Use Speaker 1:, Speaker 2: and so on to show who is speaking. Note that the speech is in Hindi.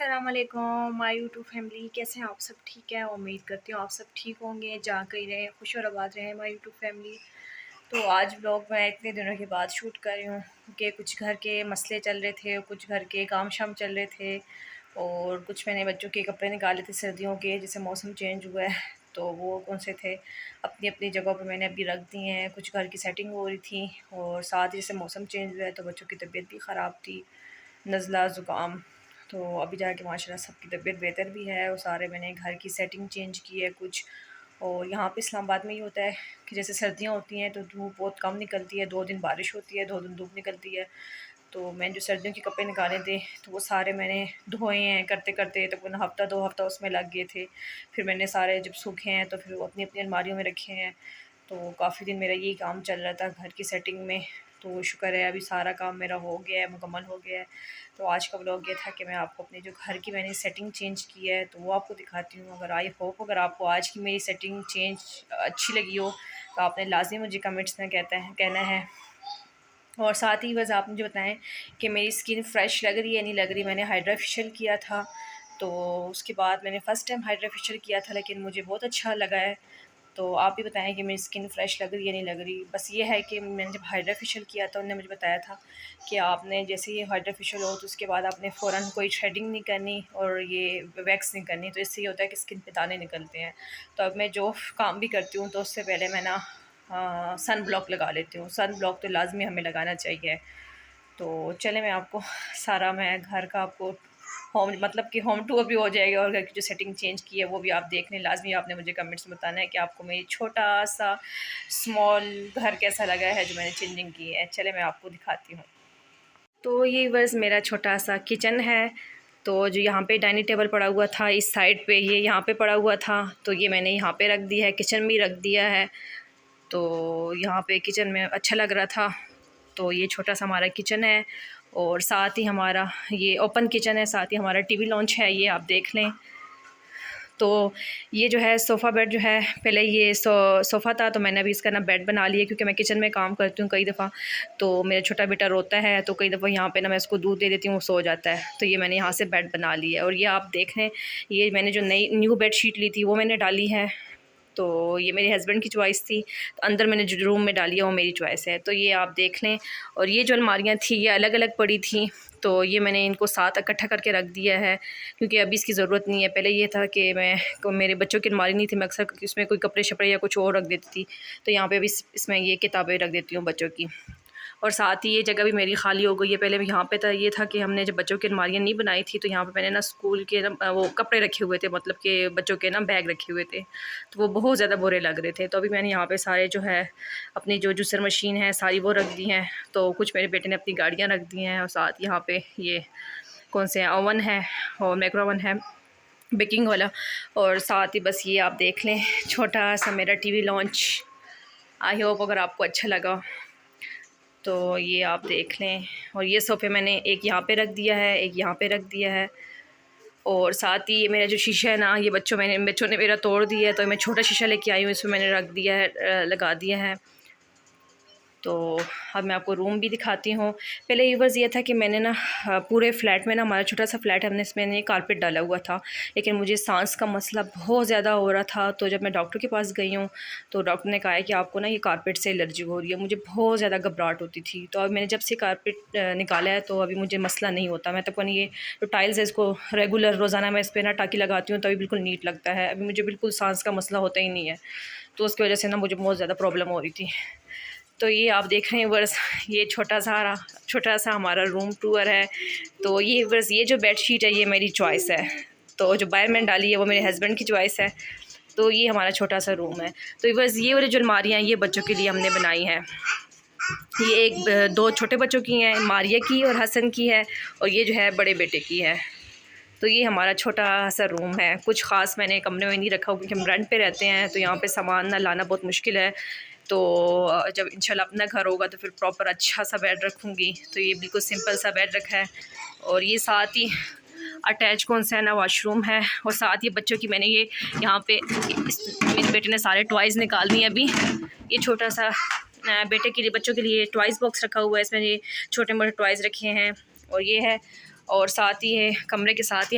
Speaker 1: अस्सलाम वालेकुम माय यूट्यूब फैमिली, कैसे हैं आप सब? ठीक है, उम्मीद करती हूँ आप सब ठीक होंगे, जहाँ कहीं रहें खुश और आबाद रहें माय यूट्यूब फैमिली। तो आज व्लॉग मैं इतने दिनों के बाद शूट कर रही हूँ कि कुछ घर के मसले चल रहे थे, कुछ घर के काम शाम चल रहे थे और कुछ मैंने बच्चों के कपड़े निकाले थे सर्दियों के, जैसे मौसम चेंज हुआ है तो वो कौन से थे अपनी अपनी जगह पर मैंने अभी रख दिए हैं। कुछ घर की सेटिंग हो रही थी और साथ ही जैसे मौसम चेंज हुआ है तो बच्चों की तबीयत भी ख़राब थी, नज़ला ज़ुकाम। तो अभी जाके माशाल्लाह सबकी तबीयत बेहतर भी है और सारे मैंने घर की सेटिंग चेंज की है कुछ। और यहाँ पे इस्लामाबाद में ये होता है कि जैसे सर्दियाँ होती हैं तो धूप बहुत कम निकलती है, 2 दिन बारिश होती है, 2 दिन धूप निकलती है। तो मैंने जो सर्दियों के कपड़े निकाले थे तो वो सारे मैंने धोए हैं करते करते, तकरीबन हफ़्ता 2 हफ़्ता उसमें लग गए थे। फिर मैंने सारे जब सूखे हैं तो फिर वो अपनी अपनी अलमारियों में रखे हैं। तो काफ़ी दिन मेरा यही काम चल रहा था घर की सेटिंग में। तो शुक्र है अभी सारा काम मेरा हो गया है, मुकम्मल हो गया है। तो आज का व्लॉग ये था कि मैं आपको अपने जो घर की मैंने सेटिंग चेंज की है तो वो आपको दिखाती हूँ। अगर आई होप अगर आपको आज की मेरी सेटिंग चेंज अच्छी लगी हो तो आपने लाजमी मुझे कमेंट्स में कहना है। और साथ ही बस आप मुझे बताएं कि मेरी स्किन फ़्रेश लग रही है नहीं लग रही। मैंने हाइड्रा फेशियल किया था तो उसके बाद मैंने फ़र्स्ट टाइम हाइड्रा फेशियल किया था, लेकिन मुझे बहुत अच्छा लगा है। तो आप भी बताएं कि मेरी स्किन फ़्रेश लग रही है नहीं लग रही। बस ये है कि मैंने जब हाइड्रा फेशियल किया था उन्होंने मुझे बताया था कि आपने जैसे ये हाइड्रा फेशियल हो तो उसके बाद आपने फ़ौरन कोई थ्रेडिंग नहीं करनी और ये वैक्स नहीं करनी, तो इससे ये होता है कि स्किन पे दाने निकलते हैं। तो अब मैं जो काम भी करती हूँ तो उससे पहले मैं ना सन ब्लॉक लगा लेती हूँ। सन ब्लॉक तो लाजमी हमें लगाना चाहिए। तो चले मैं आपको सारा मैं घर का आपको होम मतलब कि होम टूर भी हो जाएगा और घर की जो सेटिंग चेंज की है वो भी आप देख लें। लाजमी आपने मुझे कमेंट्स में बताना है कि आपको मेरी छोटा सा स्मॉल घर कैसा लगा है जो मैंने चेंजिंग की है। चले मैं आपको दिखाती हूँ। तो ये बस मेरा छोटा सा किचन है। तो जो यहाँ पे डाइनिंग टेबल पड़ा हुआ था इस साइड पे, ये यहाँ पे पड़ा हुआ था तो ये मैंने यहाँ पे रख दिया है, किचन में रख दिया है। तो यहाँ पे किचन में अच्छा लग रहा था। तो ये छोटा सा हमारा किचन है और साथ ही हमारा ये ओपन किचन है, साथ ही हमारा टीवी लॉन्च है, ये आप देख लें। तो ये जो है सोफ़ा बेड जो है, पहले ये सोफ़ा था तो मैंने अभी इसका ना बेड बना लिया क्योंकि मैं किचन में काम करती हूँ कई दफ़ा। तो मेरा छोटा बेटा रोता है तो कई दफ़ा यहाँ पे ना मैं इसको दूध दे देती हूँ, वो सो जाता है। तो ये मैंने यहाँ से बेड बना लिया है और ये आप देख लें, ये मैंने जो न्यू बेड शीट ली थी वो मैंने डाली है। तो ये मेरे हस्बैंड की चॉइस थी, तो अंदर मैंने जो रूम में डाली है वो मेरी चॉइस है। तो ये आप देख लें। और ये जो अलमारियाँ थी ये अलग अलग पड़ी थी तो ये मैंने इनको साथ इकट्ठा करके रख दिया है क्योंकि अभी इसकी ज़रूरत नहीं है। पहले ये था कि मेरे बच्चों की अलमारी नहीं थी, मैं अक्सर इसमें कोई कपड़े शपड़े या कुछ और रख देती थी। तो यहाँ पे अभी इसमें ये किताबें रख देती हूँ बच्चों की। और साथ ही ये जगह भी मेरी खाली हो गई है। पहले यहाँ पे था, ये था कि हमने जब बच्चों की अलमारियाँ नहीं बनाई थी तो यहाँ पे मैंने ना स्कूल के ना वो कपड़े रखे हुए थे, मतलब कि बच्चों के ना बैग रखे हुए थे तो वो बहुत ज़्यादा बुरे लग रहे थे। तो अभी मैंने यहाँ पे सारे जो है अपनी जो जूसर मशीन है सारी वो रख दी हैं। तो कुछ मेरे बेटे ने अपनी गाड़ियाँ रख दी हैं और साथ यहाँ पे ये कौन से ओवन है और माइक्रो ओवन है बेकिंग वाला। और साथ ही बस ये आप देख लें छोटा सा मेरा टीवी लॉन्च। आई होप अगर आपको अच्छा लगा तो ये आप देख लें। और ये सोफ़े मैंने एक यहाँ पे रख दिया है, एक यहाँ पे रख दिया है। और साथ ही ये मेरा जो शीशा है ना, ये बच्चों ने मेरा तोड़ दिया है तो मैं छोटा शीशा लेके आई हूँ, इसमें मैंने रख दिया है, लगा दिया है। तो अब मैं आपको रूम भी दिखाती हूँ। पहले ये था कि मैंने ना पूरे फ्लैट में ना, हमारा छोटा सा फ्लैट है, हमने इसमें कारपेट डाला हुआ था, लेकिन मुझे सांस का मसला बहुत ज़्यादा हो रहा था। तो जब मैं डॉक्टर के पास गई हूँ तो डॉक्टर ने कहा है कि आपको ना ये कारपेट से एलर्जी हो रही है। मुझे बहुत ज़्यादा घबराहट होती थी। तो अब मैंने जब से कारपेट निकाला है तो अभी मुझे मसला नहीं होता। मैं तकरीबन ये जो टाइल्स है इसको रेगुलर रोज़ाना मैं इस पर ना टाँकी लगाती हूँ तभी बिल्कुल नीट लगता है। अभी मुझे बिल्कुल सांस का मसला होता ही नहीं है, तो उसकी वजह से ना मुझे बहुत ज़्यादा प्रॉब्लम हो रही थी। तो ये आप देख रहे हैं बस ये छोटा सा हमारा रूम टूर है। तो ये बस ये जो बेडशीट है ये मेरी चॉइस है, तो जो बाहर मैंने डाली है वो मेरे हस्बैंड की चॉइस है। तो ये हमारा छोटा सा रूम है। तो बस ये वाली जो अलमारियाँ हैं ये बच्चों के लिए हमने बनाई हैं। ये दो छोटे बच्चों की हैं, मारिया की और हसन की है, और ये जो है बड़े बेटे की है। तो ये हमारा छोटा सा रूम है। कुछ ख़ास मैंने कमरे में नहीं रखा क्योंकि हम रेंट पे रहते हैं तो यहाँ पे सामान ना लाना बहुत मुश्किल है। तो जब इंशाल्लाह अपना घर होगा तो फिर प्रॉपर अच्छा सा बेड रखूँगी। तो ये बिल्कुल सिंपल सा बेड रखा है। और ये साथ ही अटैच कौन सा है ना वाशरूम है। और साथ ही बच्चों की मैंने ये यहाँ पे मेरे बेटे ने सारे टॉयज़ निकाल दिए अभी। ये छोटा सा बेटे के लिए बच्चों के लिए टॉयज़ बॉक्स रखा हुआ है, इसमें ये छोटे मोटे टॉयज़ रखे हैं। और ये है, और साथ ही है कमरे के साथ ही